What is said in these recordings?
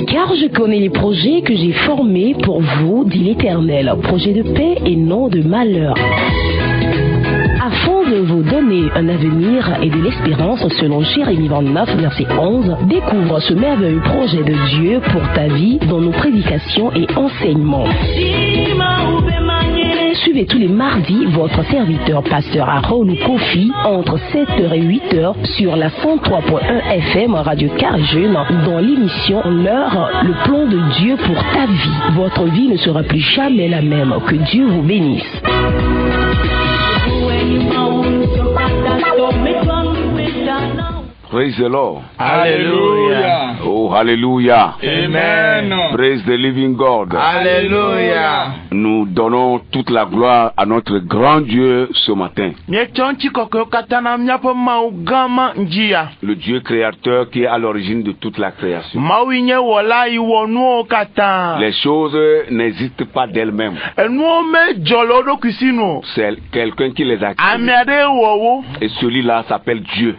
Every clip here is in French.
Car je connais les projets que j'ai formés pour vous, dit l'Éternel, projets de paix et non de malheur, afin de vous donner un avenir et de l'espérance. Selon Jérémie 29, verset 11, découvre ce merveilleux projet de Dieu pour ta vie dans nos prédications et enseignements. Suivez tous les mardis votre serviteur pasteur Harold Kofi entre 7h et 8h sur la 103.1 FM Radio Carjeune dans l'émission L'heure, le plan de Dieu pour ta vie. Votre vie ne sera plus jamais la même. Que Dieu vous bénisse. Praise the Lord. Hallelujah. Oh, hallelujah. Amen. Praise the living God. Hallelujah. Nous donnons toute la gloire à notre grand Dieu ce matin. Le Dieu créateur qui est à l'origine de toute la création. Les choses n'existent pas d'elles-mêmes. C'est quelqu'un qui les a créées. Et celui-là s'appelle Dieu.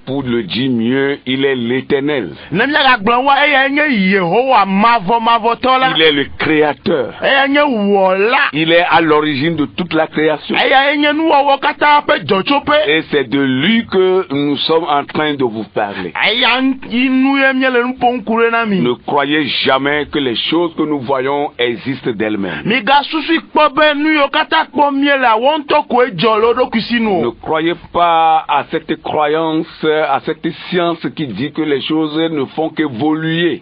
Pour le dire mieux, il est l'Éternel. Il est le créateur. Il est à l'origine de toute la création. Et c'est de lui que nous sommes en train de vous parler. Ne croyez jamais que les choses que nous voyons existent d'elles-mêmes. Ne croyez pas à cette croyance, à cette science qui dit que les choses ne font qu'évoluer.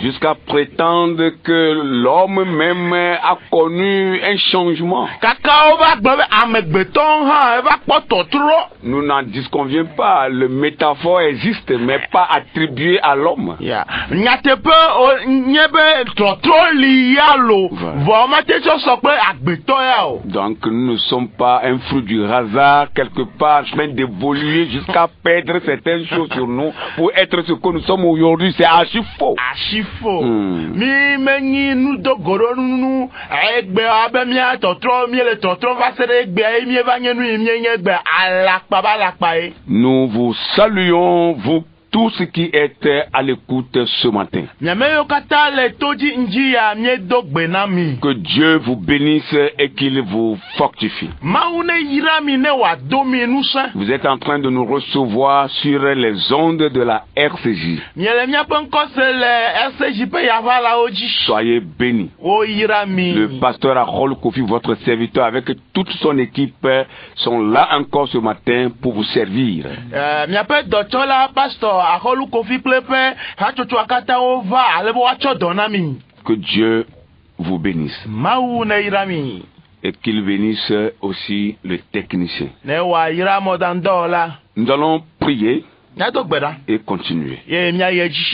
Jusqu'à prétendre que l'homme même a connu un changement. Nous n'en disconvient pas. Le métaphore existe, mais pas attribué à l'homme. Donc nous ne sommes pas un fruit du hasard quelque part en train d'évoluer jusqu'à perdre certaines choses sur nous pour être ce que nous sommes aujourd'hui. C'est archi faux. Nous vous saluons, vous tous ceux qui êtes à l'écoute ce matin. Que Dieu vous bénisse et qu'il vous fortifie. Vous êtes en train de nous recevoir sur les ondes de la RCJ. Soyez bénis. Le pasteur Harold Kofi, votre serviteur, avec toute son équipe, sont là encore ce matin pour vous servir. Que Dieu vous bénisse. Et qu'il bénisse aussi le technicien. Nous allons prier et continuer.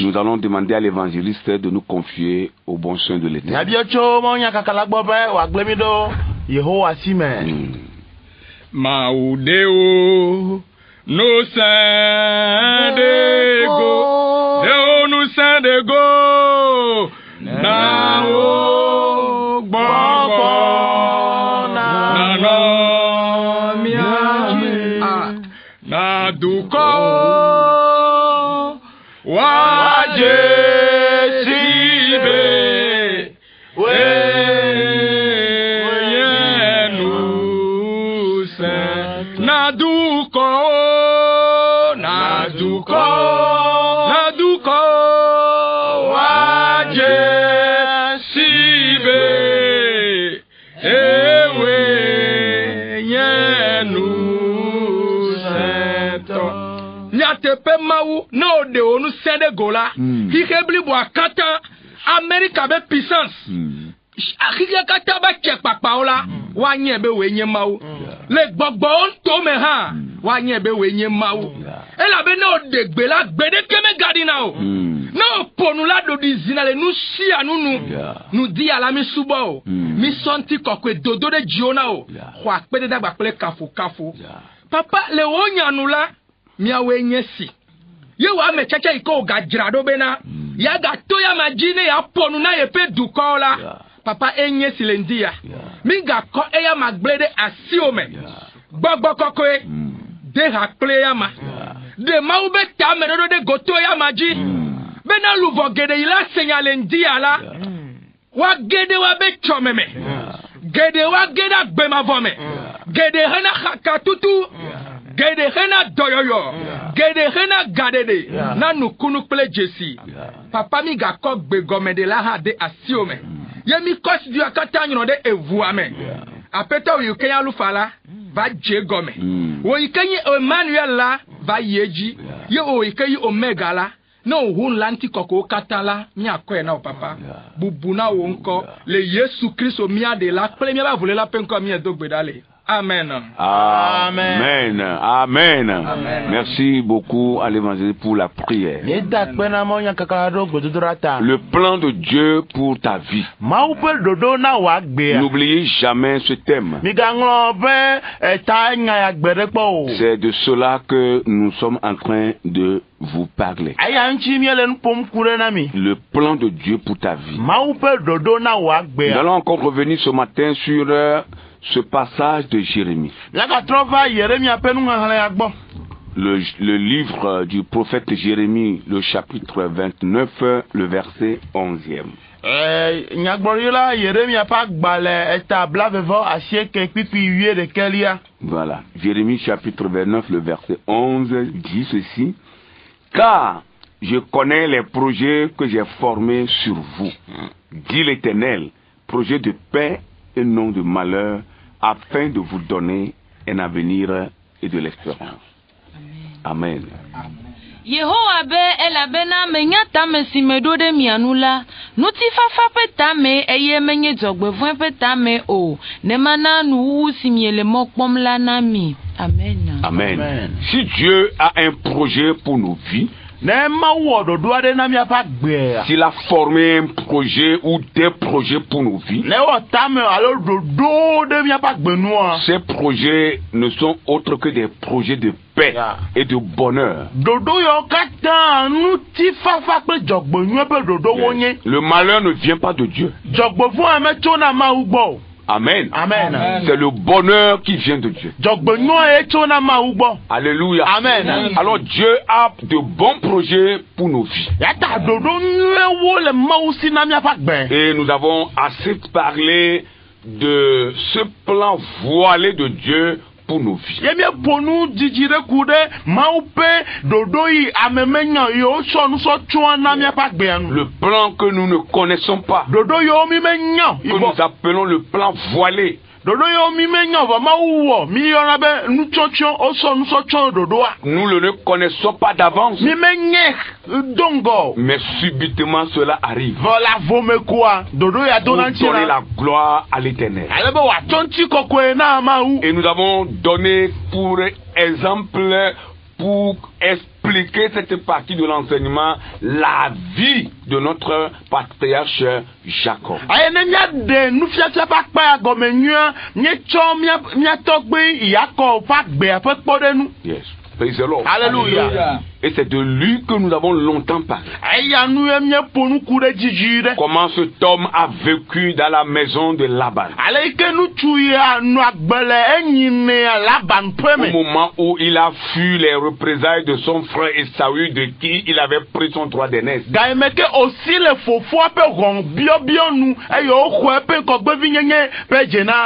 Nous allons demander à l'évangéliste de nous confier au bon soin de l'Éternel. Maudeo no sandego, Deo no sandego, na o gbogbo, na no miami, na duko, waje sibe, yenu se, na duko. Naduko waje sibe ewe yenu seto nyatepe mawu no de onu sende gola hikebli bo akata America be puissance akike kata ba chepapa ola wa yen be we yen mawu le gbogbo to me ha wa yen be we yen mawu ela be no de gbe la gbede keme gadina o no ponu la do di zinale nu si anunu nu di ala mi subo o mi sonti kokwe dodo de jiona o kwa pede dagba pele kafu papa le wonya nula mi awe nyesi ye wa me cheche iko ga jirado be na ya ga to ya majine ya ponu na ye pe dukola papa enye silendia Minga ko eya magblede asiome. Gbogbo kokoe. De hakple ya ma. De maube tame de goto ya maji. Bena luvo gede ila senyale ndi ala. Wa gede wa be chomeme. Gede wa gede gbema vome. Gede hena hakatutu. Gede hena doyoyo. Gede hena gadede. Na nukunu ple jesi. Papa mi ga ko gbe gomede la ha de asiome. Yemi kos du akata nyo de evuame. Apeta yu kenya lufala va je gome. Wo yikenyi Emmanuel la va yeji. Ye o yikenyi Omega la. No hun lanti koko katala mi akoe na o papa. Bubuna wonko le Yesu Kristo mi ade la premier ba vole la penko mi edogbe dale. Amen. Amen. Amen. Amen. Merci beaucoup à l'évangile pour la prière. Le plan de Dieu pour ta vie. N'oubliez jamais ce thème. C'est de cela que nous sommes en train de vous parler. Le plan de Dieu pour ta vie. Nous allons encore revenir ce matin sur ce passage de Jérémie. Le livre du prophète Jérémie, le chapitre 29, le verset 11e. Voilà, Jérémie chapitre 29, le verset 11 dit ceci. Car je connais les projets que j'ai formés sur vous, dit l'Éternel, projets de paix et non de malheur, afin de vous donner un avenir et de l'espérance. Amen. Yehowa be elabena menya tame simedo de mianula nuti fafa petame eye menye jogbevun petame o ne mana nu simiele mokpom la nami. Amen. Amen. Amen. Si Dieu a un projet pour nos vies, s'il a formé un projet ou des projets pour nos vies, ces projets ne sont autres que des projets de paix et de bonheur. Le malheur ne vient pas de Dieu. Amen. Amen. C'est le bonheur qui vient de Dieu. Alléluia. Amen. Alors Dieu a de bons projets pour nos vies. Et nous avons assez parlé de ce plan voilé de Dieu pour nos vies. Le plan que nous ne connaissons pas, que nous appelons le plan voilé. Nous ne le connaissons pas d'avance. Mais subitement cela arrive. Pour donner la gloire à l'Éternel. Et nous avons donné pour exemple, pour expliquer cette partie de l'enseignement, la vie de notre patriarche Jacob. Yes. Praise the Lord. Alléluia. Et c'est de lui que nous avons longtemps parlé. Comment cet homme a vécu dans la maison de Laban. Au moment où il a fui les représailles de son frère Esaü, de qui il avait pris son droit d'aînesse.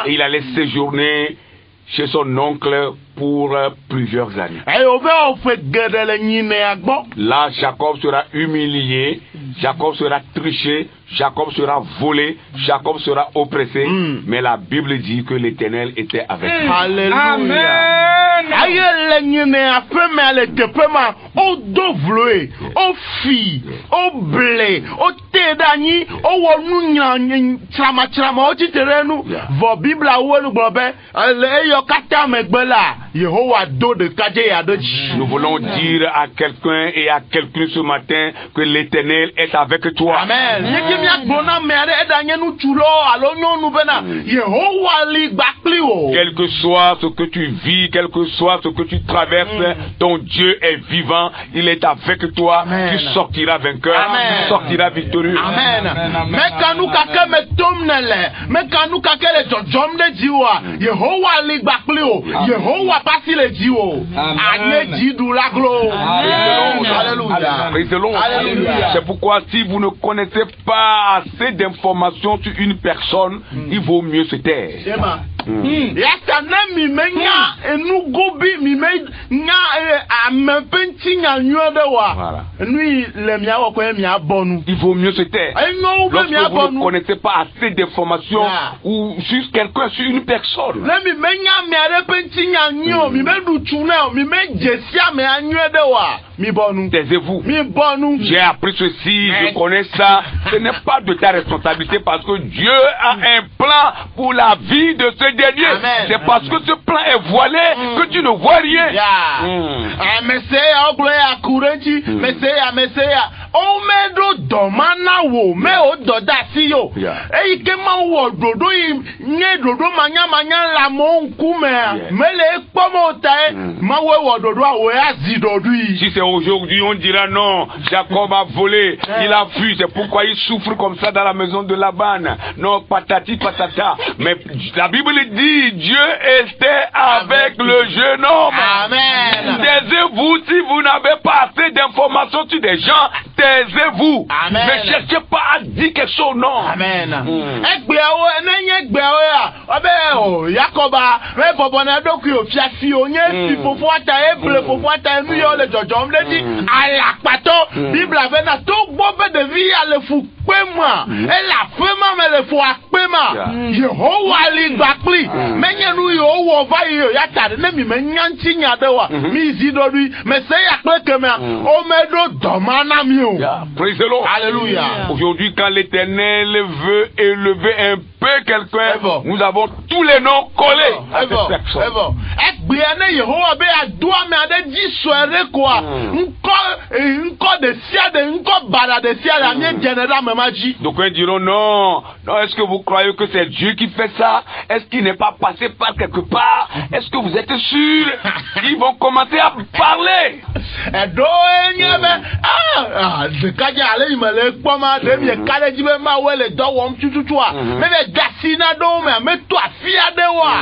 Et il allait séjourner chez son oncle pour plusieurs années. Là, Jacob sera humilié, Jacob sera triché, Jacob sera volé, Jacob sera oppressé, mais la Bible dit que l'Éternel était avec lui. Amen. Nous voulons dire à quelqu'un et à quelqu'un ce matin que l'Éternel est avec toi. Amen. Quel que soit ce que tu vis, quel que soit ce que tu traverses, ton Dieu est vivant, il est avec toi, tu sortiras vainqueur, tu sortiras victorieux. Amen. Mais quand nous kake me tomnele, mais quand nous kake le jom de Diwa, Yehowa li baklio, Yehowa pasi le Diwo. Anye Didou la glo. Alléluia. Alléluia. C'est pourquoi si vous ne connaissez pas assez d'informations sur une personne, il vaut mieux se taire. Yata na mi menya enu gobi mi menya amepenti nya nyode wa. Nui le mia wo ko mia bonu. Il vaut mieux se taire. Lorsque vous ne connaissez pas assez d'informations ou sur quelqu'un, sur une personne. Le mi menya mi arepenti nya nyo mi me du tuna mi me jesia me anyode wa. Mi bonu. Taisez-vous. Mi bonu. J'ai appris ceci, je connais ça. Ce n'est pas de ta responsabilité parce que Dieu a un plan pour la vie de ce dernier. C'est parce que ce plan est voilé que tu ne vois rien. Messeya ogloya kurenti, Messeya. O medo domana wo, me o doda si yo. E ike ma wo dodo yi nye dodo manya la mo nkume. Me le pomo tae, ma wo dodo a wo ya zi dodo yi. Si c'est aujourd'hui, on dira non, Jacob a volé, il a fui, c'est pourquoi il souffre comme ça dans la maison de Laban. Non, patati patata. Mais la Bible dit, Dieu était avec le jeune homme. Amen. Taisez-vous si vous n'avez pas assez d'informations sur des gens, taisez-vous. Amen. Ne cherchez pas à dire quelque chose, non. Amen. Egbeawo enenye egbeawo ya, obe o Yakoba, me bobona doku o fiafi o nye fi fofo ata eble fofo ata enu yo le jojom le di ala pato Bible ave na to gbobe de vi ale fu pema e la pema me le fu apema Yehowa li gbakli menye nu yo wo va yo ya tade ne mi menyanti nya de wa mi zidori me se ya pe kema o medo domana mi o. Praise the Lord. Alléluia. Aujourd'hui, quand l'Éternel veut élever un peu quelqu'un, nous avons tous les noms collés à cette personne. Egbeane Yehowa be adua me ade di soere kwa nko de sia de nko bada de sia la mi general memaji. Donc ils diront non, est-ce que vous croyez que c'est Dieu qui fait ça? Est-ce qu'il n'est pas passé par quelque part? Est-ce que vous êtes sûr? Ils vont commencer à parler. Edo enyebe de kaja ale imele kpoma de mi kale jibe ma wele do wom tututu a me be gasina do me to afia de wa.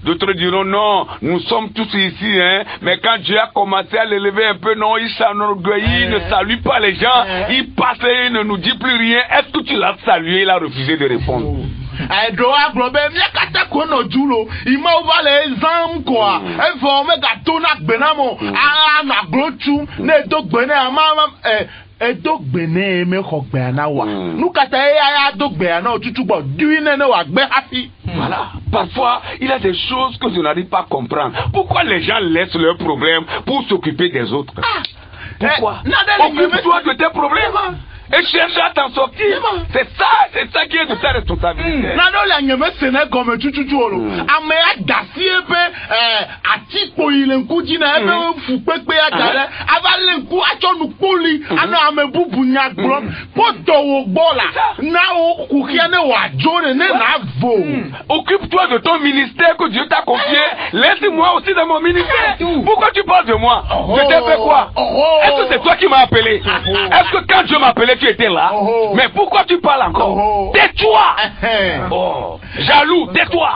D'autres diront non, nous sommes tous ici, hein, mais quand Dieu a commencé à l'élever un peu, non, il s'enorgueillit, il ne salue pas les gens, il passe et il ne nous dit plus rien. Est-ce que tu l'as salué? Il a refusé de répondre. Edoa globe mi kata ko no julo ima over le exam kwa e for me ga to na gbenamo na glochu na do gbene ama edo gbene me ko gbena wa nu kata ya do gbena otutu gbo duine ne wa gbe happy. Voilà. Parfois, il y a des choses que je n'arrive pas à comprendre. Pourquoi les gens laissent leurs problèmes pour s'occuper des autres? Pourquoi? Occupe-toi de tes problèmes. Et cherche à t'en sortir. C'est ça qui est de ta responsabilité. Nano la nyeme sene comme tututu olo. Ame adasi ebe atipo ile nkuji na ebe fu pepe atare. Avale nku acho nukuli. Ano ame bubu nyagblon. Poto wo bola. Na o kukia ne wa jone ne na vo. Occupe-toi de ton ministère que Dieu t'a confié. Laisse-moi aussi dans mon ministère. Pourquoi tu parles de moi? Je t'ai fait quoi? Est-ce que c'est toi qui m'as appelé? Est-ce que quand Dieu m'appelait tu étais là? Mais pourquoi tu parles encore? Tais-toi! Jaloux, tais-toi!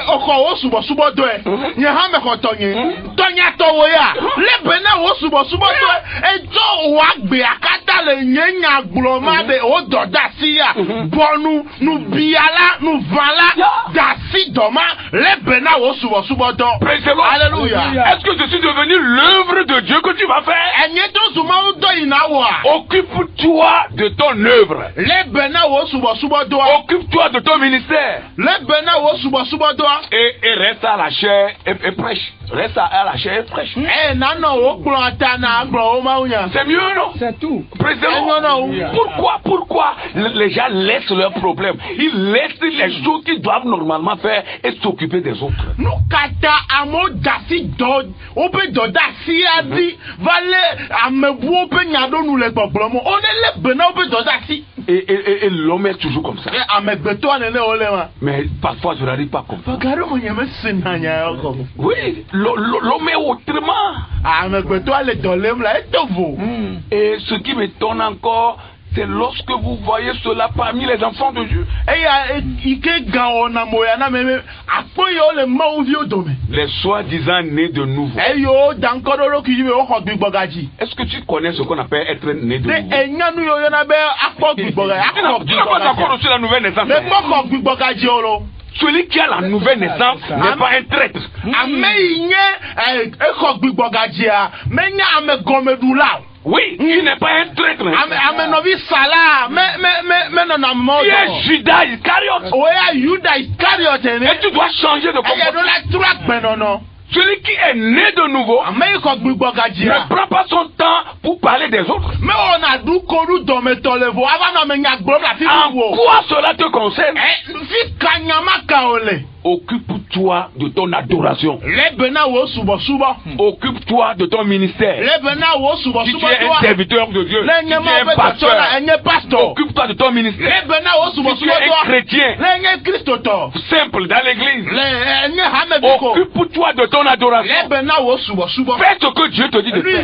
Oko subo subo doe. Nye ha me ko tonye. Tonya to wo ya. Le bena wo subo subo doe. Ejo wa gbe akata le nyenya gloma de o doda si ya. Bonu nu biala nu vala dasi doma le bena wo subo subo do. Alléluia. Est-ce que je suis devenu l'œuvre de Dieu que tu vas faire? Enye to zuma o do inawa. Occupe-toi de ton œuvre. Le bena wo subo subo do. Occupe-toi de ton ministère. Le bena wo subo subo do. Et reste à la chair et prêche. Reste à la chair et prêche. C'est mieux, non? C'est tout. Pourquoi les gens laissent leurs problèmes? Ils laissent les choses qu'ils doivent normalement faire et s'occuper des autres. Nous, kata amo dasi dod, ope dodasi adi, vale amebu ope nyado nous les problèmes. On est les bena ope dodasi. Et l'homme est toujours comme ça. Mais parfois je n'arrive pas à comprendre. Oui, l'homme est autrement. Et ce qui m'étonne encore, c'est lorsque vous voyez cela parmi les enfants de Dieu. Les soi-disant nés de nouveau. Est-ce que tu connais ce qu'on appelle être né de nouveau? Tu n'as pas encore reçu la nouvelle naissance. Celui qui a la nouvelle naissance n'est pas un traître. Oui, il n'est pas un traître. Tu es Judas Iscariote. Et tu dois changer de comportement. Celui qui est né de nouveau ne prend pas son temps pour parler des autres. En quoi cela te concerne? Occupe-toi de ton adoration. Occupe-toi de ton ministère. Si tu es un serviteur de Dieu, si tu es un pasteur, occupe-toi de ton ministère. Si tu es un chrétien simple dans l'église, occupe-toi de ton adoration. Fais ce que Dieu te dit de faire.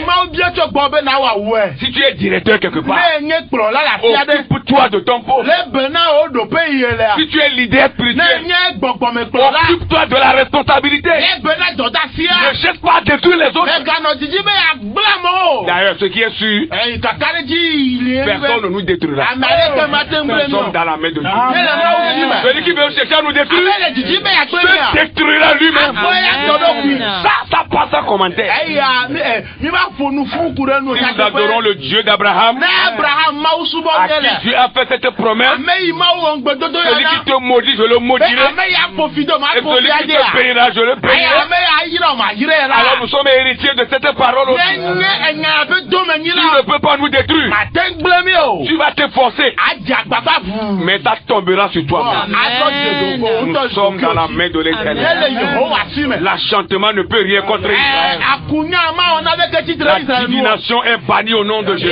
Si tu es directeur quelque part, occupe-toi de ton poste. Si tu es leader spirituel, occupe-toi de la responsabilité. Ne cherche pas à détruire les autres. D'ailleurs, ce qui est sûr, personne ne nous détruira. Nous sommes dans la main de Dieu. Celui qui veut chercher à nous détruire se détruira lui-même. Ça passe en commentaire. Si nous adorons le Dieu d'Abraham, à qui Dieu a fait cette promesse, celui qui te maudit, je le maudirai. Et celui qui te payera, je le payerai. Alors nous sommes héritiers de cette parole aussi. Tu ne peux pas nous détruire. Tu vas t'efforcer, mais ça tombera sur toi. Nous sommes dans la main de l'Éternel. L'enchantement ne peut rien contre Israël. La divination est bannie au nom de Jésus.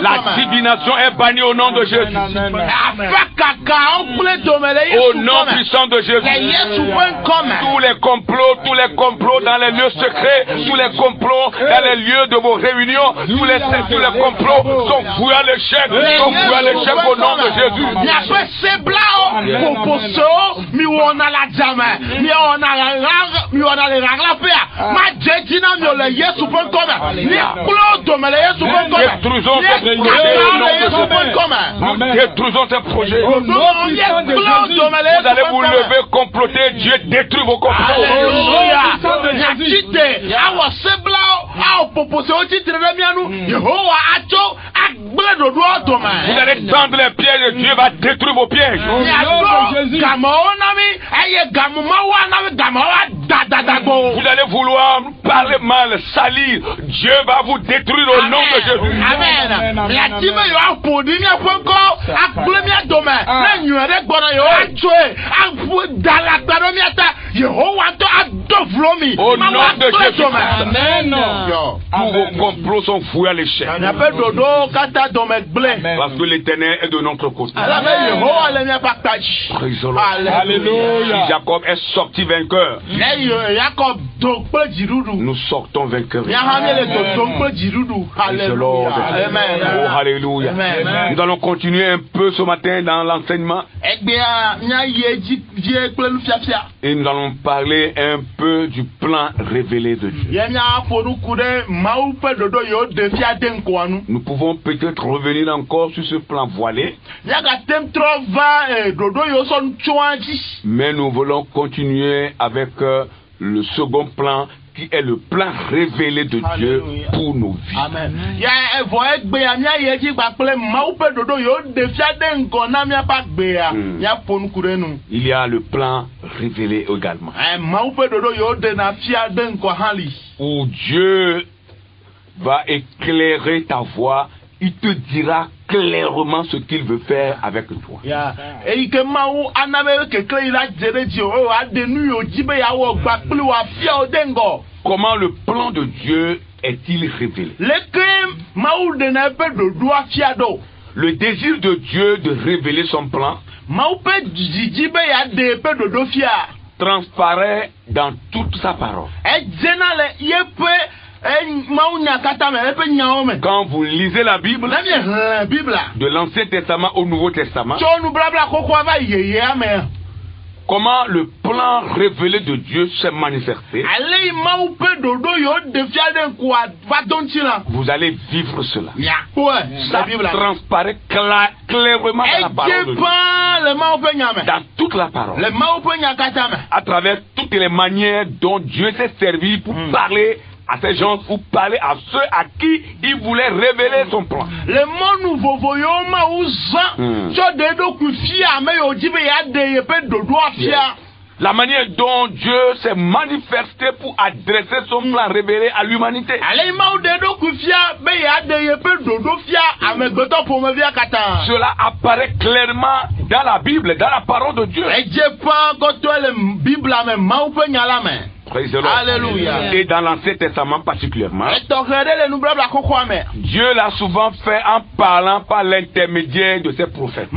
La divination est bannie au nom de Jésus. Au nom puissant de Jésus. Tous les complots dans les lieux secrets, tous les complots dans les lieux de vos réunions, tous les complots sont voués à l'échec, au nom de Jésus. Nous détruisons ces projets. Vous allez vous lever, comploter, Dieu détruit vos complots. Vous allez tendre les pièges et Dieu va détruire vos pièges. Vous allez vouloir parler mal, salir, Dieu va vous détruire au nom de Jésus. Amen. Au nom de Jésus. Amen. Tous vos complots sont voués à l'échec. Parce que l'Éternel est de notre côté. Alléluia. Jacob est sorti vainqueur. Nous sortons vainqueurs. Alléluia. Nous allons continuer un peu ce matin dans l'enseignement. Et nous allons parler un peu du plan révélé de Dieu. Nous pouvons peut-être revenir encore sur ce plan voilé. Mais nous voulons continuer avec le second plan qui est le plan révélé de Dieu pour nos vies. Amen. Il y a le plan révélé également. Où Dieu va éclairer ta voix. Il te dira clairement ce qu'il veut faire avec toi. Comment le plan de Dieu est-il révélé? Le désir de Dieu de révéler son plan transparaît dans toute sa parole. Quand vous lisez la Bible, de l'Ancien Testament au Nouveau Testament, comment le plan révélé de Dieu s'est manifesté, vous allez vivre cela. Ça transparaît clairement dans la parole de Dieu. Dans toute la parole. À travers toutes les manières dont Dieu s'est servi pour parler à ces gens, ou parler à ceux à qui il voulait révéler son plan. La manière dont Dieu s'est manifesté pour adresser son plan révélé à l'humanité. Cela apparaît clairement dans la Bible, dans la parole de Dieu. Praise the Lord. Alléluia. Et dans l'Ancien Testament particulièrement, Dieu l'a souvent fait en parlant par l'intermédiaire de ses prophètes.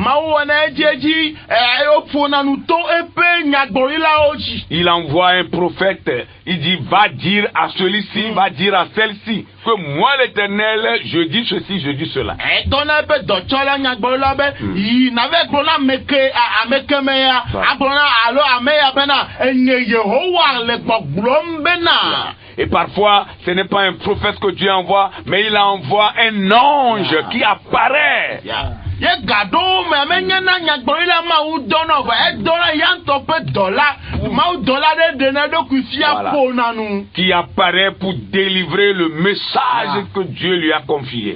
Il envoie un prophète, il dit va dire à celui-ci, va dire à celle-ci que moi l'Éternel, je dis ceci, je dis cela. Et parfois, ce n'est pas un prophète que Dieu envoie, mais il envoie un ange qui apparaît. Qui apparaît pour délivrer le message que Dieu lui a confié.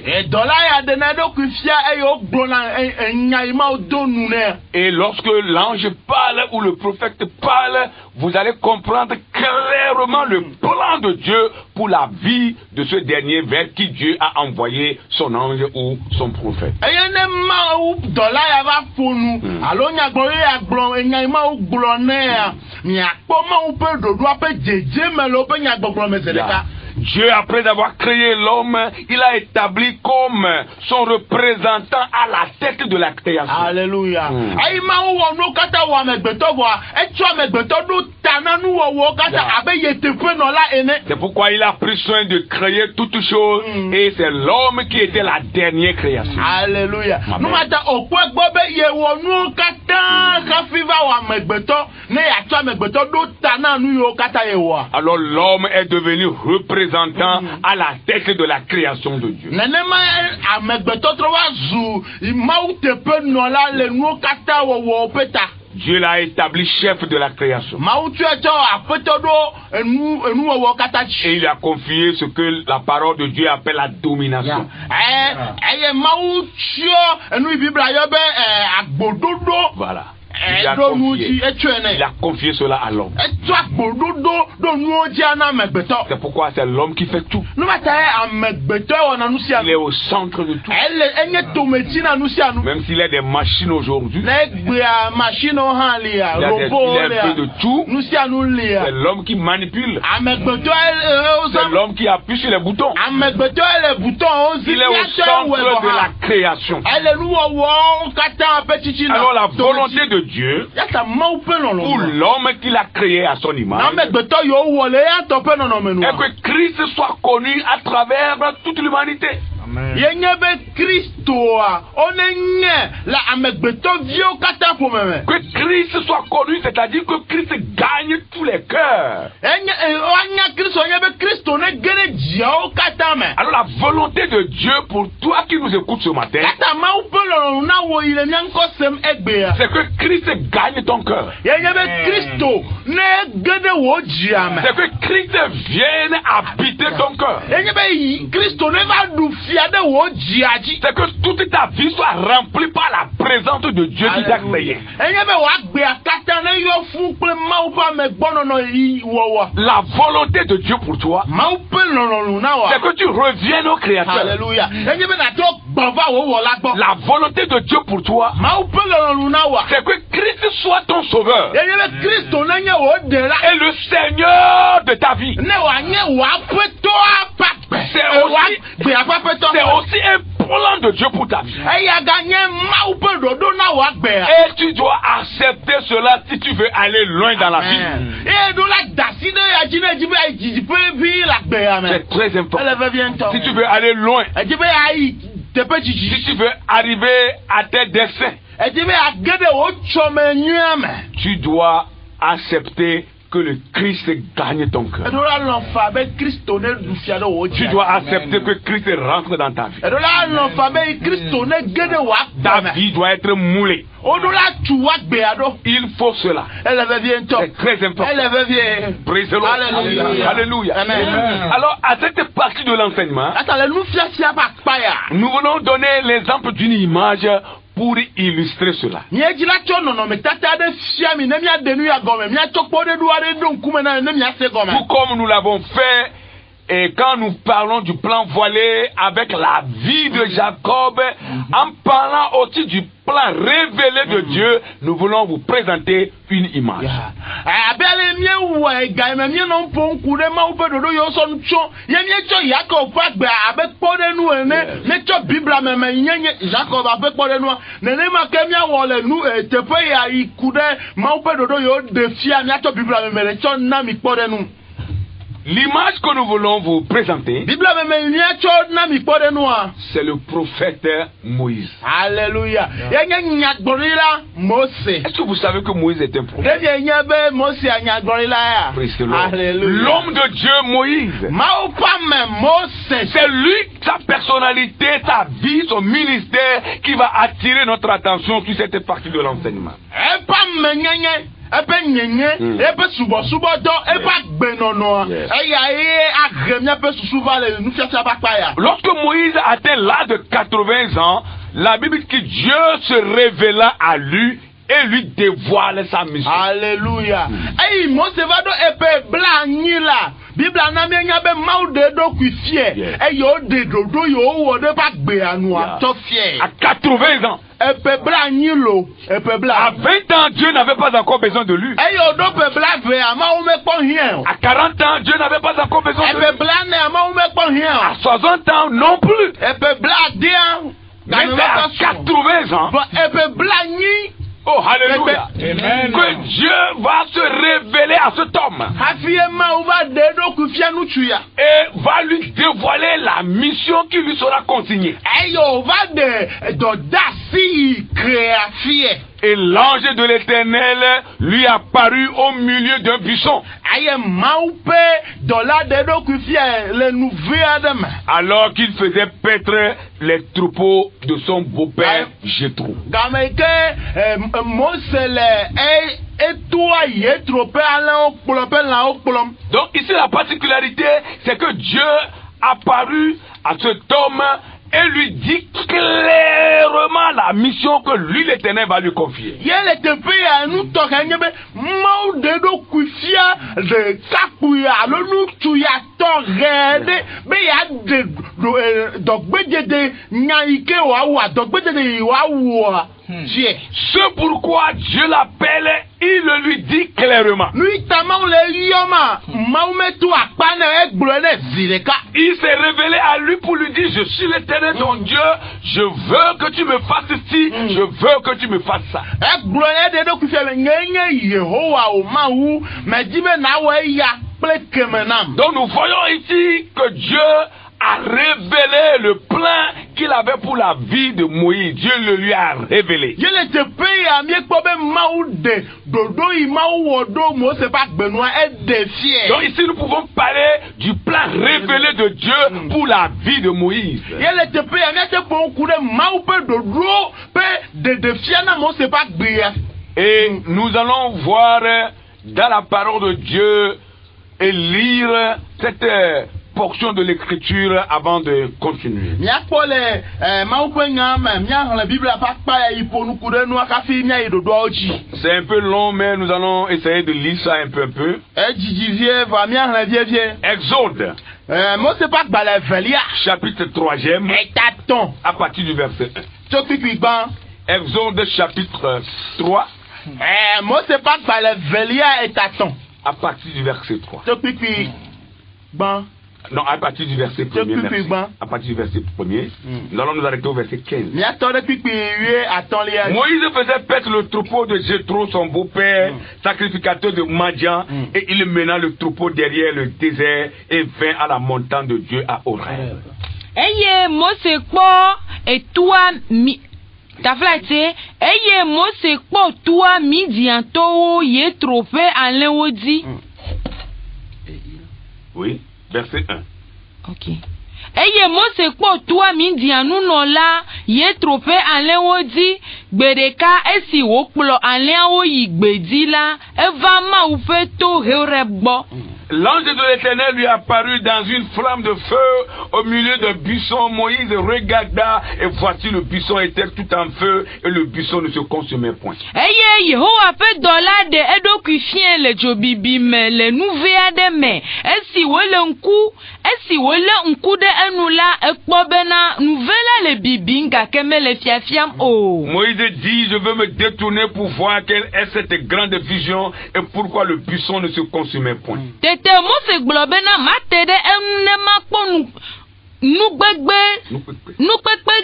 Et lorsque l'ange parle ou le prophète parle, vous allez comprendre clairement le plan de Dieu pour la vie de ce dernier vers qui Dieu a envoyé son ange ou son prophète. Dieu, après avoir créé l'homme, il a établi comme son représentant à la tête de la création. Alléluia. C'est pourquoi il a pris soin de créer toutes choses et c'est l'homme qui était la dernière création. Alléluia. Alors l'homme est devenu représentant à la tête de la création de Dieu. Dieu l'a établi chef de la création. Et il a confié ce que la parole de Dieu appelle la domination. Voilà. Il a confié cela à l'homme. C'est pourquoi c'est l'homme qui fait tout. Il est au centre de tout. Même s'il y a des machines aujourd'hui, il y a un peu de tout. C'est l'homme qui manipule. C'est l'homme qui appuie sur les boutons. Il est au centre de la création. Alors la volonté de Dieu pour l'homme qu'il a créé à son image et que Christ soit connu à travers toute l'humanité. Que Christ soit connu, c'est-à-dire que Christ gagne tous les cœurs. Alors la volonté de Dieu pour toi qui nous écoutes ce matin, c'est que Christ gagne ton cœur. C'est que Christ vienne habiter ton cœur. C'est que toute ta vie soit remplie par la présence de Dieu qui t'a créé. La volonté de Dieu pour toi, c'est que tu reviennes au Créateur. Alléluia. La volonté de Dieu pour toi, c'est que Christ soit ton sauveur et le Seigneur de ta vie. C'est aussi un plan de Dieu pour ta vie. Et tu dois accepter cela si tu veux aller loin dans la vie. C'est très important. Si tu veux aller loin, si tu veux arriver à tes desseins, tu dois accepter que le Christ gagne ton cœur. Tu dois accepter que Christ rentre dans ta vie. Ta vie doit être moulée. Il faut cela. C'est très important. Praise the Lord. Alléluia. Alors, à cette partie de l'enseignement, nous voulons donner l'exemple d'une image pour illustrer cela. Tout comme nous l'avons fait, et quand nous parlons du plan voilé avec la vie de Jacob, en parlant aussi du plan révélé de Dieu, nous voulons vous présenter une image. L'image que nous voulons vous présenter, c'est le prophète Moïse. Alléluia. Est-ce que vous savez que Moïse est un prophète? L'homme de Dieu Moïse, c'est lui, sa personnalité, sa vie, son ministère qui va attirer notre attention sur cette partie de l'enseignement. Lorsque Moïse atteint l'âge de 80 ans, la Bible dit que Dieu se révéla à lui et lui dévoile sa mission. Alléluia. Hey, moi c'est va do épée blanc là. Bible na me nya be maude do kuifie. Et yo de dodo yo wo de pas gbe anu a to fier. À 80 ans. Épée blanc lo, épée blanc. À 20 ans, Dieu n'avait pas encore besoin de lui. Et yo do épée blanc ve ama o me pon rien. À 40 ans, Dieu n'avait pas encore besoin de lui. Épée blanc na ama o me pon rien. À 60 ans non plus. Épée blanc dia. Mais à 80 ans. Épée blanc ni. Oh, alléluia. Amen. Que Dieu va se révéler à cet homme. Et va lui dévoiler la mission qui lui sera consignée. Et l'ange de l'Éternel lui apparut au milieu d'un buisson. Alors qu'il faisait paître les troupeaux de son beau-père Jéthro. Donc ici la particularité, c'est que Dieu apparut à cet homme et lui dit clairement la mission que lui l'Éternel va lui confier. C'est pourquoi Dieu l'appelle, il le lui dit clairement. Il s'est révélé à lui pour lui dire: je suis l'Éternel ton Dieu, je veux que tu me fasses ci, je veux que tu me fasses ça. Donc nous voyons ici que Dieu a révélé le plan qu'il avait pour la vie de Moïse. Dieu le lui a révélé. Donc ici nous pouvons parler du plan révélé de Dieu pour la vie de Moïse. Et nous allons voir dans la parole de Dieu et lire cette portion de l'écriture avant de continuer. C'est un peu long, mais nous allons essayer de lire ça un peu. Exode. Chapitre 3e. À partir du verset 1. Exode chapitre 3. À partir du verset 3. Topipi ban. Non, à partir du verset 1er. Merci. À partir du verset 1er. Nous allons nous arrêter au verset 15. Moïse faisait paître le troupeau de Jéthro, son beau-père, sacrificateur de Madian, et il mena le troupeau derrière le désert et vint à la montagne de Dieu à Horeb. Eye Mose kpo et toi mi taflate eye Mose kpo toi Midian to ye trope alen odi. Oui, verset 1. OK. Eye Mose kpo toi Midian nu no la ye trope alen odi gbedeka esi wo kplo alen wo yi gbedi la eva ma ou fe to Horeb bo. L'ange de l'Éternel lui apparut dans une flamme de feu au milieu d'un buisson. Moïse regarda et voici le buisson était tout en feu et le buisson ne se consumait point. Eye Yehowa pe dola de edo kufien le jobibi me le nouvea de me. Esi wele nku de enula ekpo bena nouvela le bibinga keme le fiafiam o. Moïse dit, je veux me détourner pour voir quelle est cette grande vision et pourquoi le buisson ne se consumait point. Tete Mose globena matede enne makpo Nukpekpe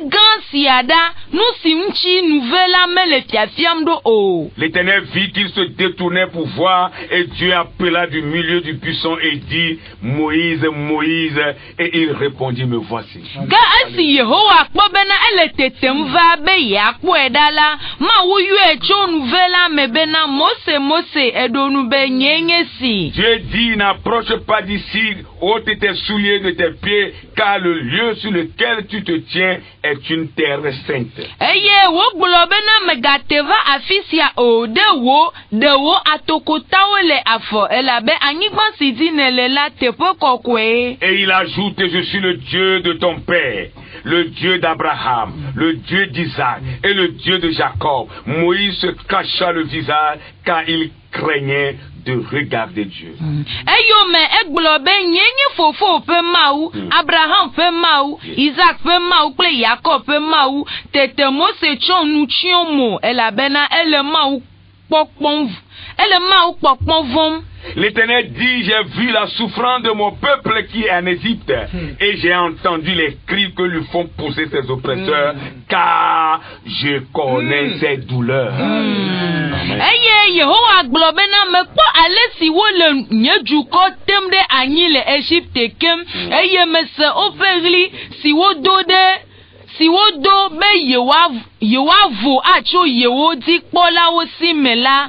gan siada, nous simchi nouvelle mele fiafiam do o. L'Éternel vit qu'il se détournait pour voir et Dieu appela du milieu du buisson et dit, Moïse, Moïse, et il répondit, me voici. Ga asi Yehowa kpo bena ele tetem va be ya kpo edala, ma wuyu echo nouvelle me bena Mose edo nu be nyenye si. Dieu dit, n'approche pas d'ici, ôte tes souliers de tes pieds, car le lieu sur lequel tu te tiens est une terre sainte. Eye wo globena megateva afisia o de wo atokota le afo elabe anyigba sidine le la tepo kokwe. Et il ajoute, je suis le Dieu de ton père, le Dieu d'Abraham, le Dieu d'Isaac et le Dieu de Jacob. Moïse se cacha le visage car il craignait de regarder Dieu. Eyo me eglobe nyenye fofo pe maou, Abraham pe maou, Isaac pe maou, ple Jacob pe maou, tete Mose chon nou chion mo, elabena ele maou pokpon, ele maou pokpon vom. L'Éternel dit, j'ai vu la souffrance de mon peuple qui est en Égypte et j'ai entendu les cris que lui font pousser ses oppresseurs car je connais ses douleurs. Eye Yehowa globena me po alesi wo le nyejuko temde anyi le Égypte kem eye me se oferli si wo do be yewa vo acho yewo di pola wo si mela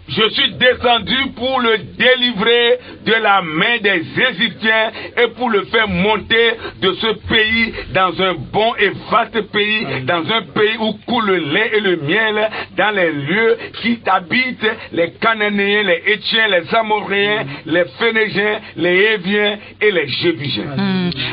je suis descendu pour le délivrer de la main des Égyptiens et pour le faire monter de ce pays dans un bon et vaste pays, dans un pays où coule le lait et le miel, dans les lieux qui habitent les Cananéens, les Étiens, les Amoréens, les Phénégiens, les Héviens et les Jébusiens.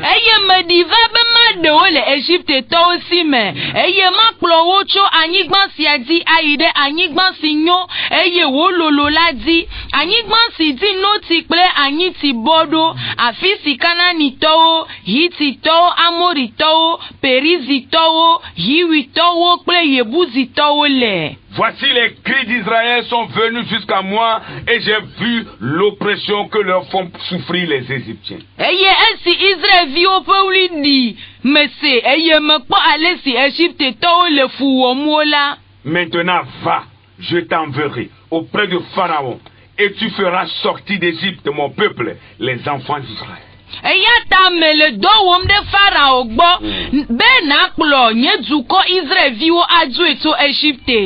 Eye me diva be ma de o le Égypte to aussi me eye ma plo wo cho anyigban si di aide anyigban si nyo eye wo lolo la di anyigban si di no ti ple anyi ti bodo afisi Kanani to Hiti to Amori to Perizi to Hiwi to ple Yebuzi to le. Voici les cris d'Israël sont venus jusqu'à moi et j'ai vu l'oppression que leur font souffrir les Égyptiens. Eye esi Israël vi o peuli di mese eye me po alesi Égypte to le fuwo mola. Maintenant va, je t'enverrai auprès de Pharaon et tu feras sortir d'Égypte mon peuple, les enfants d'Israël. Eyata mele do wom de Pharaon gbo be na kplo nye duko Israël viwo aju eto Égypte.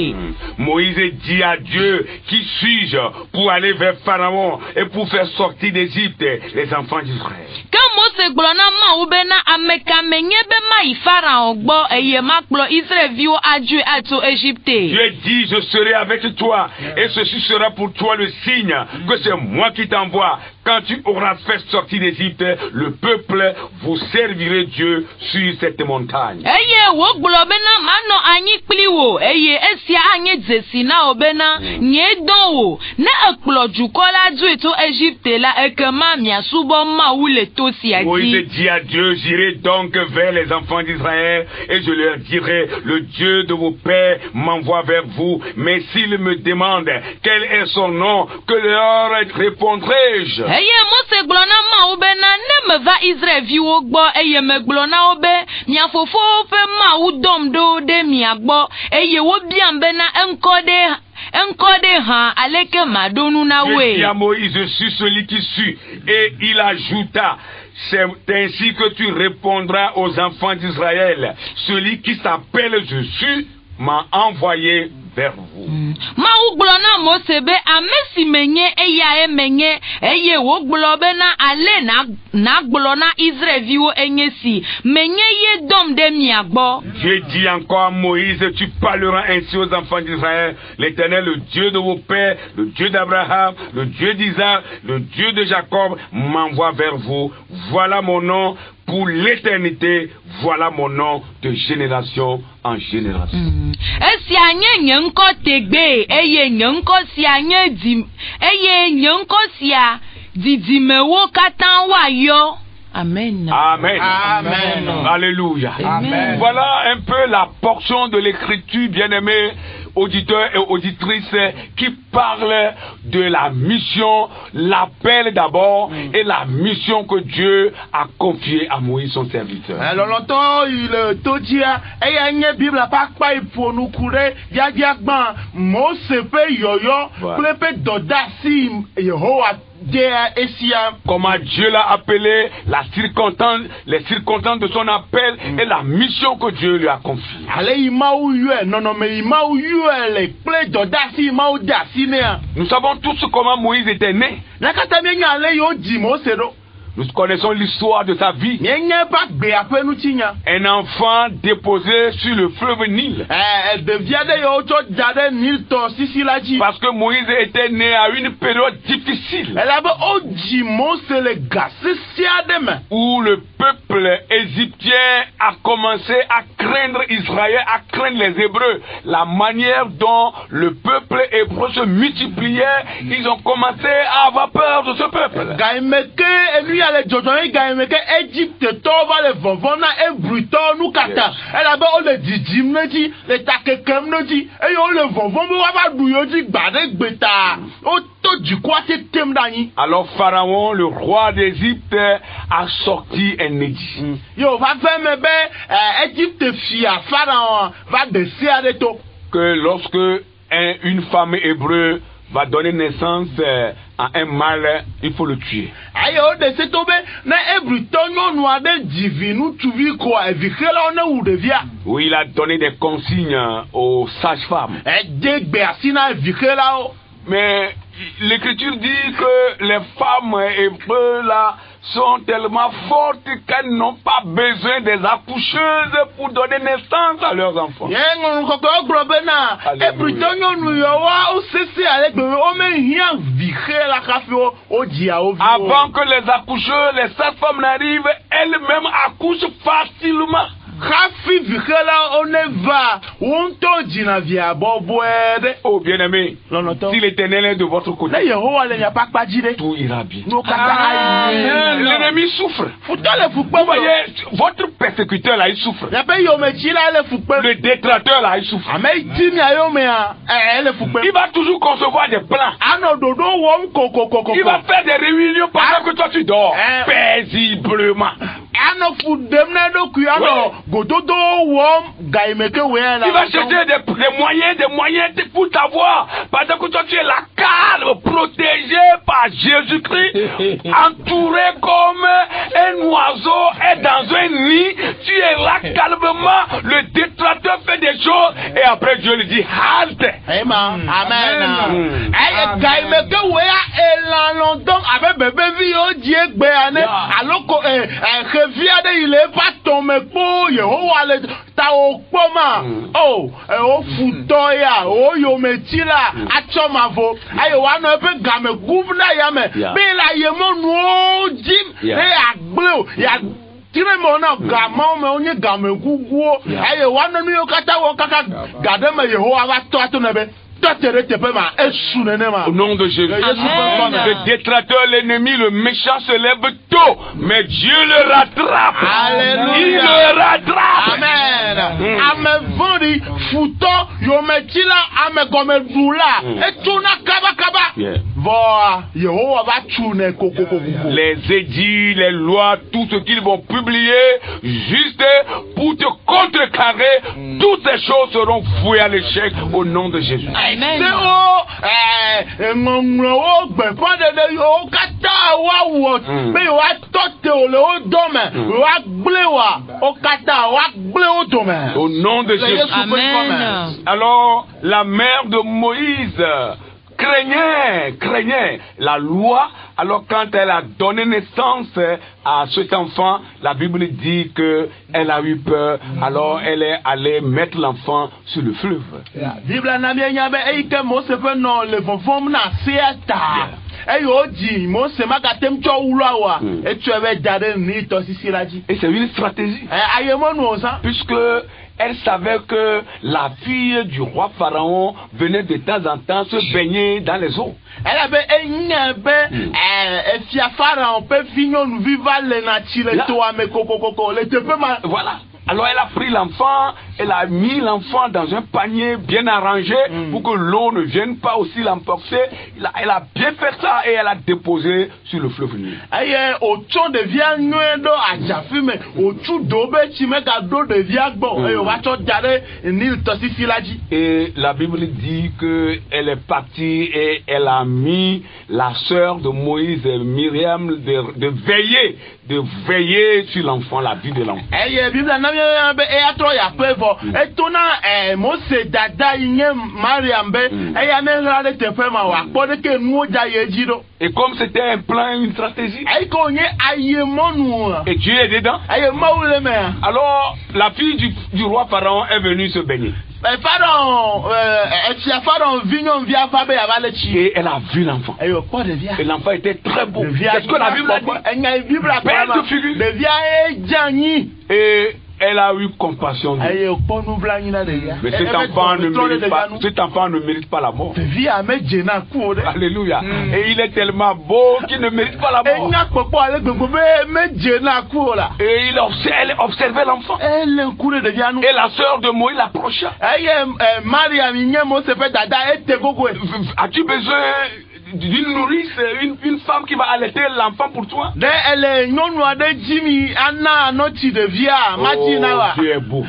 Moïse dit à Dieu, qui suis-je pour aller vers Pharaon et pour faire sortir d'Égypte les enfants d'Israël? Quand Mose gbo na ma u be na ameka menye be ma i Pharaon gbo eye ma kplo Israël viwo aju eto Égypte. Dieu dit, je serai avec toi et ceci sera pour toi le signe que c'est moi qui t'envoie. quand tu auras fait sortir d'Égypte le peuple, vous servirez Dieu sur cette montagne. eye wo gblɔ bena manɔ anyi kpli wo eye esia anye dzesi na wo bena nye dɔn wo ne ekplɔ dukɔ la dzoe tso Égypte la ekema miasubɔ Mawu le to sia Moïse dzi. dit à Dieu, j'irai donc vers les enfants d'Israël et je leur dirai, le Dieu de vos pères m'envoie vers vous, mais s'ils me demandent quel est son nom, que leur répondrai-je? Eye Mose gblɔ na Mawu bena ne meva Israelviwo gbɔ eye megblɔ na wo be mia fofowo ƒe Mawu dɔm ɖo ɖe mia gbɔ eye wobiam bena eŋkɔ ɖe hã aleke maɖo nu na Dieu dit à woe. Moïse, je suis celui qui suis. Et il ajouta, c'est ainsi que tu répondras aux enfants d'Israël. Celui qui s'appelle je suis m'a envoyé vers vous. Mawu gblɔ na Mose be ame si menye eyae menye eye wogblɔ bena ale nagblɔ na Israelviwo enye si menye ye dɔm ɖe mia gbɔ. Dieu dit encore à Moïse, tu parleras ainsi aux enfants d'Israël. L'Éternel, le Dieu de vos pères, le Dieu d'Abraham, le Dieu d'Isaac, le Dieu de Jacob, m'envoie vers vous. Voilà mon nom pour l'éternité. Voilà mon nom de génération en génération. Esia nye nye ŋkɔ tegbe eye nye ŋkɔ sia nye didimewo katã woayɔ. Amen. Amen. Amen. Alléluia. Amen. Voilà un peu la portion de l'écriture, bien-aimés auditeurs et auditrices, qui parle de la mission, l'appel d'abord, et la mission que Dieu a confiée à Moïse, son serviteur. Lọ́lọ́tọ́ ilẹ̀ tó jíà ẹ̀yà ń yẹ bíbélì apápá ìfònukure yájágbọ́n Mósè pé yọ̀yọ́ pé pé dọ̀dá sí Yehowa jẹ́ Esia. Comment Dieu l'a appelé, les circonstances de son appel et la mission que Dieu lui a confiée. Àlẹ́ yìí máa ń yọ ẹ̀ nọ̀nọ̀mẹ̀ yìí máa ń yọ ẹ̀ lè pé dọ̀dá sí máa ń dà sí ní à. Nous savons tous comment Moïse était né. Lákàtà mi ń yàn àlẹ́ yóò jì Mósè lọ. Nous connaissons l'histoire de sa vie. Un enfant déposé sur le fleuve Nil. Parce que Moïse était né à une période difficile. Où le peuple égyptien a commencé à craindre Israël, à craindre les Hébreux. La manière dont le peuple hébreu se multipliait, ils ont commencé à avoir peur de ce peuple. Alors Pharaon, le roi d'Égypte, a sorti un édit. Que lorsque une femme hébreu va donner naissance à un mâle, il faut le tuer. Oui, il a donné des consignes aux sages-femmes. Mais l'écriture dit que les femmes hébreues là sont tellement fortes qu'elles n'ont pas besoin des accoucheuses pour donner naissance à leurs enfants. Avant que les accoucheurs, les sages-femmes n'arrivent, elles-mêmes accouchent facilement. Oh bien-aimé, si l'Éternel est de votre côté, tout ira bien. L'ennemi souffre. Vous voyez, votre persécuteur là, il souffre. Le détracteur là, il souffre. Il va toujours concevoir des plans. Il va faire des réunions pendant que toi tu dors, paisiblement. Il va chercher des moyens pour t'avoir. Pendant que toi tu es là, calme, protégé par Jésus-Christ, entouré comme un oiseau est dans un nid. Tu es là calmement. Le détracteur fait des choses et après Dieu lui dit halte. Amen. Amen. Aïe, gaïme que ouéa élan longtemps avec bébé vie au Dieu béané. Alors que reviade il est pas tombé pour Yehowa le ta au poma. Oh, au futoya, oh yometila, achomavo. Aïe, wana pe game gouvna yame. Bela yemo no jim. Blue, ya tire mona gamon me onye game guguo aye wana mi okata wo kaka gade me Yehowa va to atonebe au nom de Jésus. Le détracteur, l'ennemi, le méchant se lève tôt, mais Dieu le rattrape. Alléluia. Il le rattrape. Amen. Amen. Vori futo yometila ame gomedula etuna kaba kaba. Voa Yehowa va tune koko. Les édits, les lois, tout ce qu'ils vont publier, juste pour te contrecarrer, toutes ces choses seront vouées à l'échec au nom de Jésus. Amen. Au nom de Jésus. Amen. Alors, la mère de Moïse craignait la loi. Alors quand elle a donné naissance à cet enfant, la Bible dit que elle a eu peur. Alors elle est allée mettre l'enfant sur le fleuve. Et c'est une stratégie. Puisque elle savait que la fille du roi Pharaon venait de temps en temps se baigner dans les eaux. Elle avait Voilà. Alors elle a pris l'enfant, elle a mis l'enfant dans un panier bien arrangé pour que l'eau ne vienne pas aussi l'emporter. Elle a bien fait ça et elle a déposé sur le fleuve Nil. Et la Bible dit qu'elle est partie et elle a mis la sœur de Moïse, Myriam, de veiller sur l'enfant, la vie de l'enfant. Et comme c'était un plan, une stratégie, et Dieu est dedans, alors la fille du roi Pharaon est venue se baigner. Et elle a vu l'enfant. Et l'enfant était très beau. Qu'est-ce que la Bible a dit? Belle de figure. Et elle a eu compassion de lui. Mais cet enfant ne mérite pas la mort. Alléluia. Et il est tellement beau qu'il ne mérite pas la mort. Et elle observait l'enfant. Et la sœur de Moïse l'approcha. As-tu besoin d'une nourrice, une femme qui va allaiter l'enfant pour toi? Oh, Dieu est beau.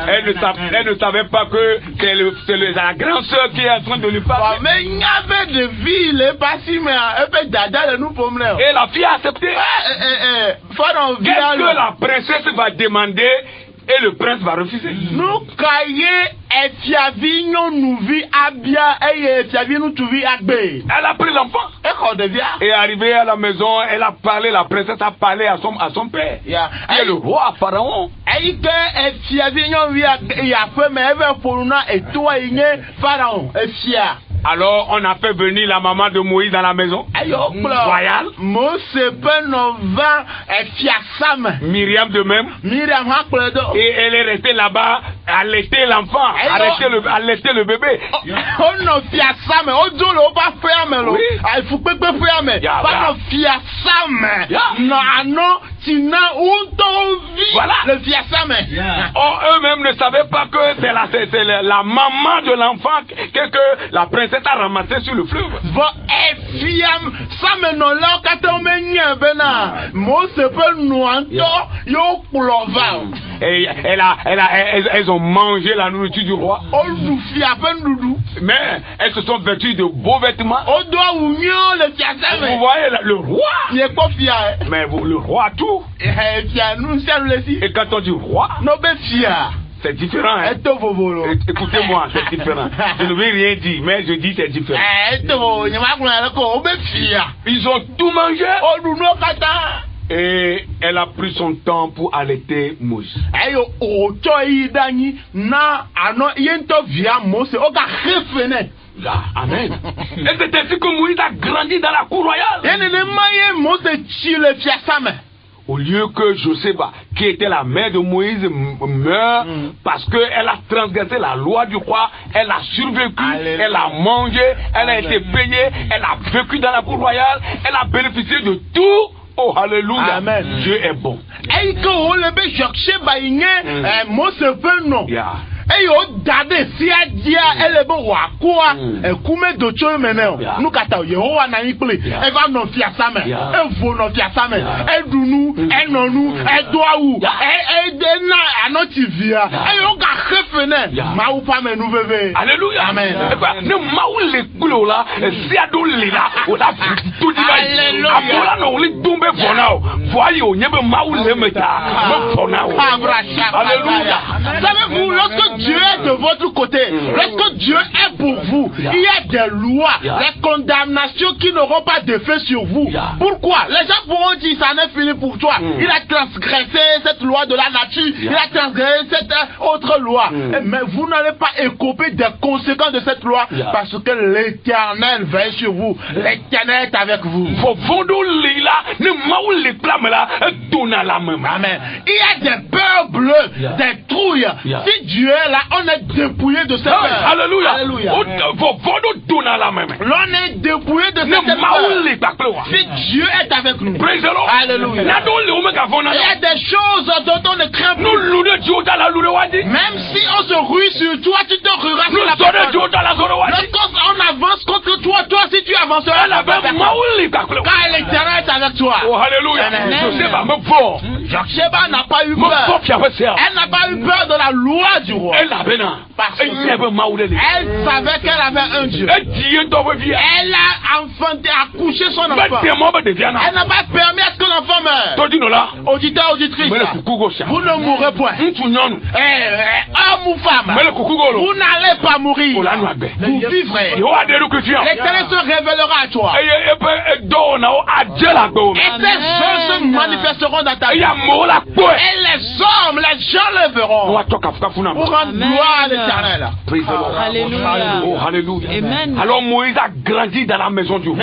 Elle ne savait pas que c'est la grande sœur qui est en train de lui parler. Et la fille a accepté. Qu'est-ce que la princesse va demander et le prince va refuser? Elle a pris l'enfant. Et arrivée à la maison, elle a parlé, la princesse a parlé à son père. Qui est le roi Pharaon. Alors on a fait venir la maman de Moïse dans la maison royale. Myriam de même. Et elle est restée là-bas, allaiter l'enfant, allaiter le bébé. Voilà. Or, eux-mêmes ne savaient pas que c'est la maman de l'enfant que la princesse a ramassé sur le fleuve. Et elles ont mangé la nourriture du roi. Mais elles se sont vêtues de beaux vêtements. Vous voyez le roi. Mais le roi a tout. Et quand on dit roi, C'est différent. Hein? Écoutez-moi, c'est différent. Je ne vais rien dire, mais je dis c'est différent. Ils ont tout mangé. Et elle a pris son temps pour allaiter Moïse. Amen. Et c'est ainsi que Moïse a grandi dans la cour royale. Au lieu que Joséba, qui était la mère de Moïse, meure parce qu'elle a transgressé la loi du roi, elle a survécu, Alléluia. Elle a mangé, elle a été payée, elle a vécu dans la cour royale, elle a bénéficié de tout. Oh, alléluia. Amen. Dieu est bon. Yeah. Eyo dade si adia elebo wa kwa ekume do cho meneo nu kata Yehowa na yiple eva no fiasa me evo no fiasa me edunu enonu edoawu edena anotivia eyo ga khefene mawu pa me nu veve. Alléluia. Amen. Ne mawu le kulo la si ado le la o da tout di ba abola no le dumbe fonao voyez o nyebe mawu le meta me fonao. Alléluia. Savez-vous, lorsque Dieu est de votre côté, lorsque Dieu est pour vous, il y a des lois, des condamnations qui n'auront pas d'effet sur vous. Pourquoi? Les gens pourront dire ça n'est fini pour toi. Il a transgressé cette loi de la nature, il a transgressé cette autre loi. Mais vous n'allez pas écoper des conséquences de cette loi parce que l'Éternel veille sur vous. L'Éternel est avec vous. Amen. Il y a des peurs bleues, des trouilles. Si Dieu est là, on est dépouillé de cette peur. Alléluia. L'on est dépouillé de cette peur. Si Dieu est avec nous. Alléluia. Il y a des choses dont on ne craint plus. Même si on se rue sur toi, tu te rueras sur la personne. Lorsqu'on avance contre toi, toi aussi tu avanceras. Car l'Éternel est avec toi. Oh, alléluia. Joséba n'a pas eu peur. Elle n'a pas eu peur de la loi du roi. Parce qu'elle savait qu'elle avait un Dieu. Elle a enfanté, accouché son enfant. Elle n'a pas permis à ce que l'enfant meure. Auditeur, auditrice, vous ne mourrez point. Homme ou femme, vous n'allez pas mourir. Vous vivrez. L'Éternel se révélera à toi. Et ces choses se manifesteront dans ta vie. Et les hommes, les gens le verront. Pour rendre gloire à l'Éternel. Alléluia. Oh, alléluia. Amen. Alors Moïse a grandi dans la maison du roi.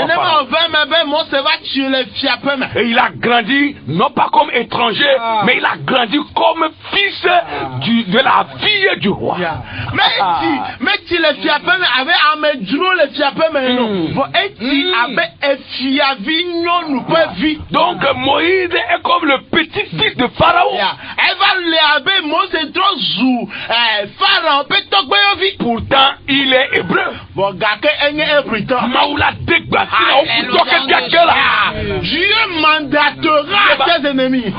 Et il a grandi non pas comme étranger, mais il a grandi comme fils de la fille du roi. Mais si le fiapem avait amedro le fiapem donc Moïse est comme le petit-fils de Pharaon. Pourtant il est hébreu. Dieu mandatera tes ennemis.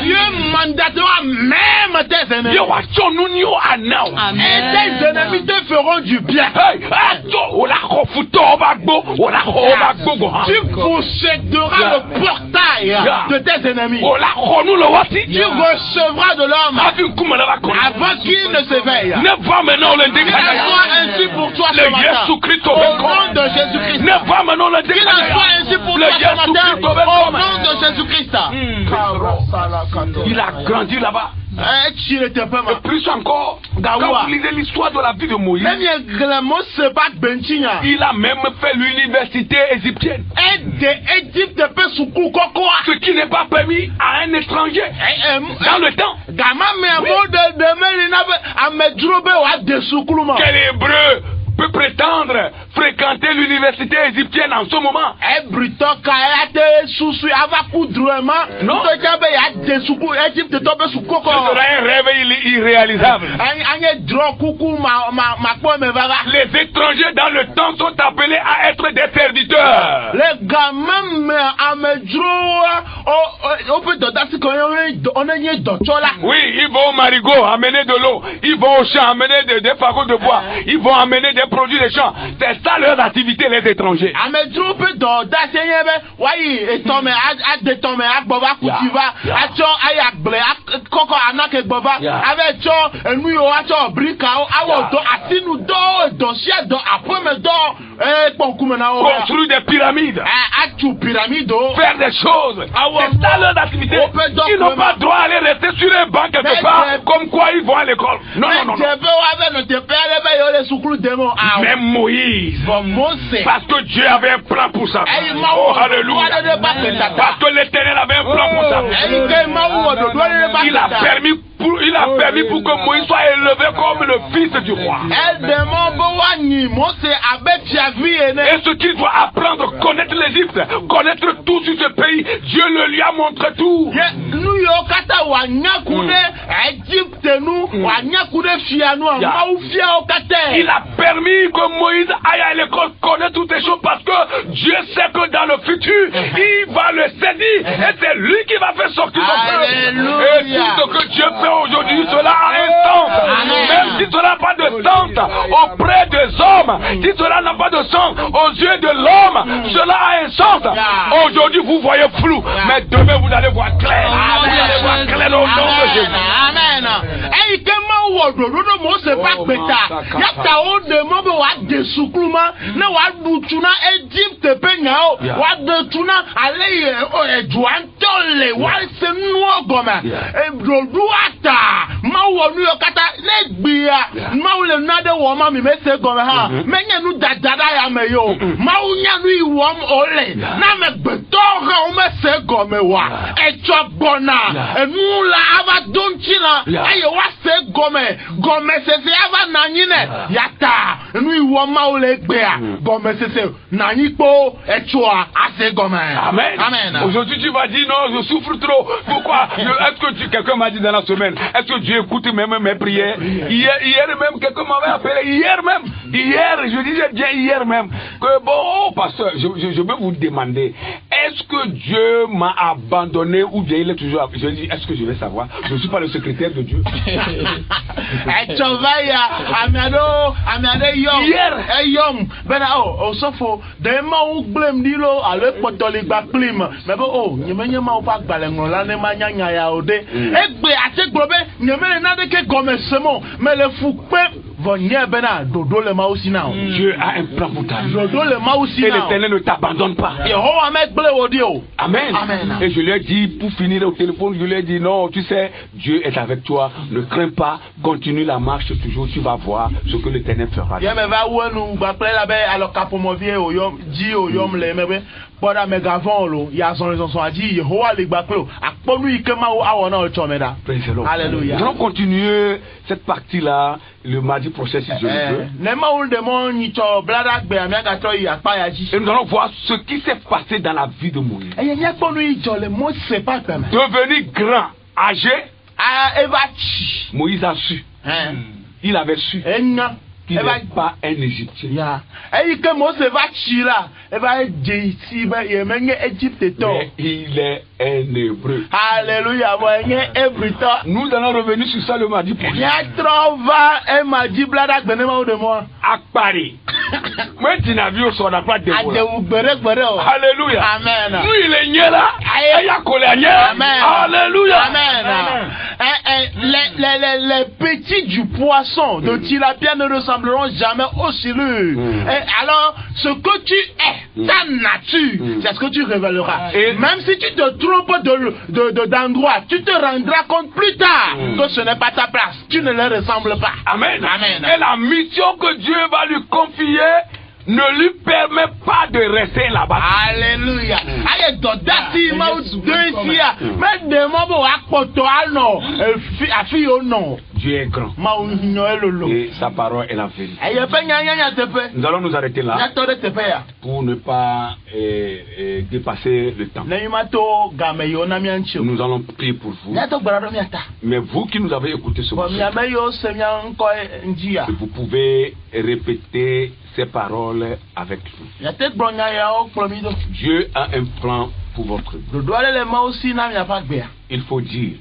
Dieu mandatera même tes ennemis. Et tes ennemis te feront du bien. Tu posséderas le portail de tes ennemis. Tu recevras de l'homme avant qu'il ne s'éveille. Qu'il soit ainsi pour toi ce matin. Au nom de Jésus-Christ. Qu'il soit ainsi pour toi ce matin. Au nom de Jésus-Christ. Il a grandi là-bas. Et plus encore, quand vous lisez l'histoire de la vie de Moïse, il a même fait l'université égyptienne. Ce qui n'est pas permis à un étranger dans le temps. Quel hébreu peut prétendre fréquenter l'université égyptienne en ce moment? Non. Ce serait un rêve irréalisable. Les étrangers dans le temps sont appelés à être des serviteurs. Oui, ils vont au marigot amener de l'eau, ils vont au champ amener des fagots de bois, ils vont amener des produits des champs. C'est ça ça leurs activités, les étrangers. Ametro peut dans d'assigner, oui, et tomber à détomber à Boba Koutiva, à Tchon, à Yakble, à Coco Anak Boba, avec Tchon, nous y avons Bricao, à Wodo, à Sinoudo, dossier, après me d'or, et Ponkumenao. Construire des pyramides. À tout pyramide. Faire des choses. C'est ça leurs activités. Ils n'ont pas droit à aller rester sur un banc quelque part, comme quoi ils vont à l'école. Non, non, non. Même Moïse. Parce que Dieu avait un plan pour ça. Oh, alléluia. Parce que l'Éternel avait un plan pour ça. Il a permis pour que Moïse soit élevé comme le fils du roi. Et ce qu'il doit apprendre, connaître l'Égypte, connaître tout sur ce pays, Dieu le lui a montré tout. Il a permis que Moïse aille à l'école, connaître toutes ces choses parce que Dieu sait que dans le futur, il va le saisir et c'est lui qui va faire sortir son peuple. Et tout ce que Dieu fait aujourd'hui, cela a un sens. Même si cela n'a pas de sens auprès des hommes, si cela n'a pas de sens aux yeux de l'homme, cela a un sens. Aujourd'hui, vous voyez flou, mais demain, vous allez voir clair. Vous allez voir clair au nom de Jésus. Amen. Amen. Aujourd'hui tu vas dire non, je souffre trop. Pourquoi? Est-ce que quelqu'un m'a dit dans la semaine, est-ce que Dieu écoute même mes prières? Hier même, quelqu'un m'avait appelé, hier, je disais bien hier même, que bon, pasteur, je veux vous demander, est-ce que Dieu m'a abandonné ou bien il est toujours... Je dis, est-ce que je vais savoir? Je ne suis pas le secrétaire de Dieu. Dieu a un plan pour ta vie. Et l'Éternel ne t'abandonne pas. Amen. Et je lui ai dit, pour finir au téléphone, je lui ai dit, non, tu sais, Dieu est avec toi, ne crains pas, continue la marche toujours, tu vas voir ce que l'Éternel fera. Alléluia. Nous allons continuer cette partie-là le mardi prochain si je le veux. Et nous allons voir ce qui s'est passé dans la vie de Moïse. Devenu grand, âgé, Moïse a su. Il avait su qu'il n'est pas un Égyptien. Mais il est un Hébreu. Alléluia. Nous allons revenir sur ça le mardi prochain. À Paris. Moi, tu n'as vu au son appart de Alléluia. Amen. Nous, il est né là. Alléluia. Amen. Les petits du poisson de tilapia ne ressembleront jamais aux silures. Alors, ce que tu es, ta nature, c'est ce que tu révéleras. Et même si tu te trompes d'endroit, tu te rendras compte plus tard que ce n'est pas ta place. Tu ne leur ressembles pas. Amen. Et la mission que Dieu va lui confier ne lui permet pas de rester là-bas. Alléluia. Dieu est grand. Et sa parole est la vérité. Nous allons nous arrêter là pour ne pas dépasser le temps. Nous allons prier pour vous. Mais vous qui nous avez écouté ce matin, vous pouvez répéter ces paroles avec nous. Dieu a un plan pour votre vie. Il faut dire,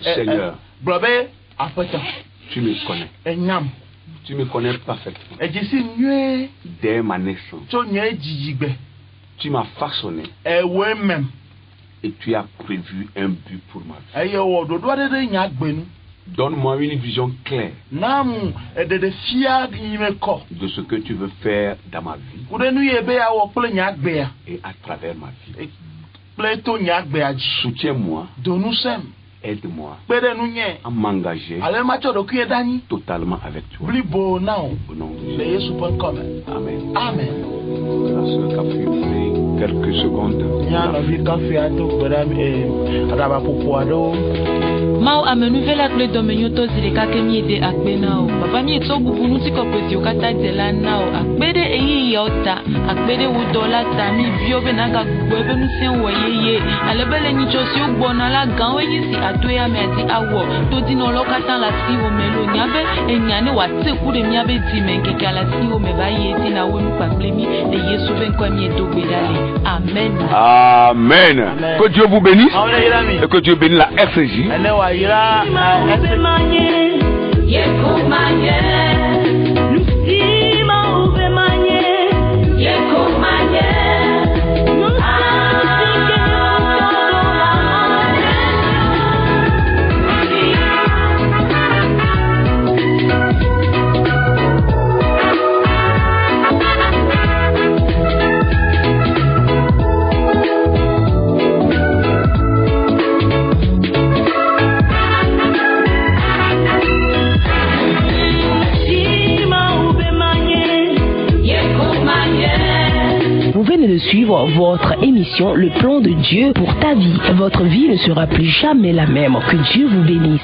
Seigneur, tu me connais. Tu me connais parfaitement. Ejisi nyue. Dès ma naissance. Tso nye jijigbe. Tu m'as façonné. Ewe même. Et tu as prévu un but pour ma vie. Eye wo dodo ade nya gbenu. Donne-moi une vision claire Namu de fia ko. De ce que tu veux faire dans ma vie Kudenu yebe ya wo ple nya gbe ya. Et à travers ma vie. Pleto nya gbe ya. Soutiens-moi. Donusem. Aide-moi à m'engager totalement avec toi. Au nom de Jésus. Amen. Amen. La sœur Kaffi, quelques secondes. Mao amenuvela kule domenyo to zileka kemi ede akbe nao. Papa mi eto gugu nuti kopeti okata dela nao. Akbede eyi yota. Akbede udola tami biobe naga gugu ebe nusien woyeye. Alebele nichosi ugbona la ganwe yisi atoya me ati awo. To dino lokata la si o melo nyabe. Enyane wate kude miabe dime keke la si o me ba yeti na wenu paplemi. Le yesu venko mi eto bedale. Amen. Amen. Que Dieu vous bénisse. Et que Dieu bénisse la FCJ. De suivre votre émission Le plan de Dieu pour ta vie. Votre vie ne sera plus jamais la même. Que Dieu vous bénisse.